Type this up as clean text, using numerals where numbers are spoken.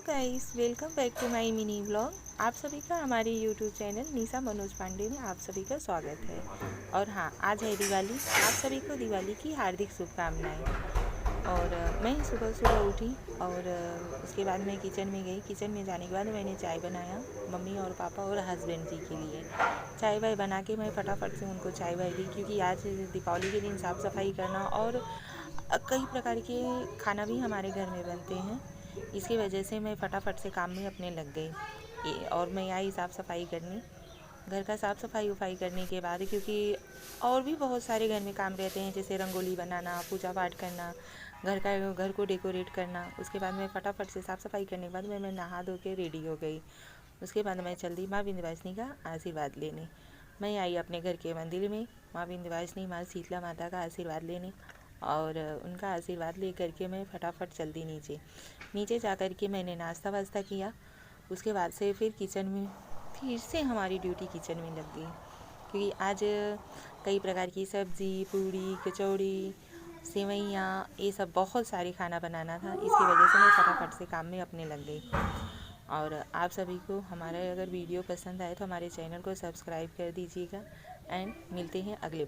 Guys, welcome back to my mini vlog. आप सभी का हमारे यूट्यूब चैनल निशा मनोज पांडे में आप सभी का स्वागत है। और हाँ, आज है दिवाली। आप सभी को दिवाली की हार्दिक शुभकामनाएं। और मैं सुबह सुबह उठी और उसके बाद मैं किचन में गई। किचन में जाने के बाद मैंने चाय बनाया मम्मी और पापा और हस्बैंड जी के लिए। चाय वाय बना के मैं फटाफट से उनको चाय वाय दी, क्योंकि आज दीपावली के दिन साफ़ सफाई करना और कई प्रकार के खाना भी हमारे घर में बनते हैं। इसकी वजह से मैं फटाफट से काम में अपने लग गई और मैं आई साफ़ सफाई करने। घर का साफ़ सफाई उफाई करने के बाद, क्योंकि और भी बहुत सारे घर में काम रहते हैं, जैसे रंगोली बनाना, पूजा पाठ करना, घर को डेकोरेट करना। उसके बाद मैं फटाफट से साफ़ सफाई करने के बाद मैं नहा धो के रेडी हो गई। उसके बाद मैं चल दी माँ विंध्यवासिनी का आशीर्वाद लेने। मैं आई अपने घर के मंदिर में माँ विंध्यवासिनी, माँ शीतला माता का आशीर्वाद लेने। और उनका आशीर्वाद ले करके मैं फटाफट चल दी नीचे जा कर के मैंने नाश्ता वास्ता किया। उसके बाद से फिर किचन में फिर से हमारी ड्यूटी किचन में लग गई, क्योंकि आज कई प्रकार की सब्ज़ी, पूड़ी, कचौड़ी, सेवइयाँ, ये सब बहुत सारे खाना बनाना था। इसकी वजह से मैं फटाफट से काम में अपने लग गई। और आप सभी को हमारा अगर वीडियो पसंद आए तो हमारे चैनल को सब्सक्राइब कर दीजिएगा। एंड मिलते हैं अगले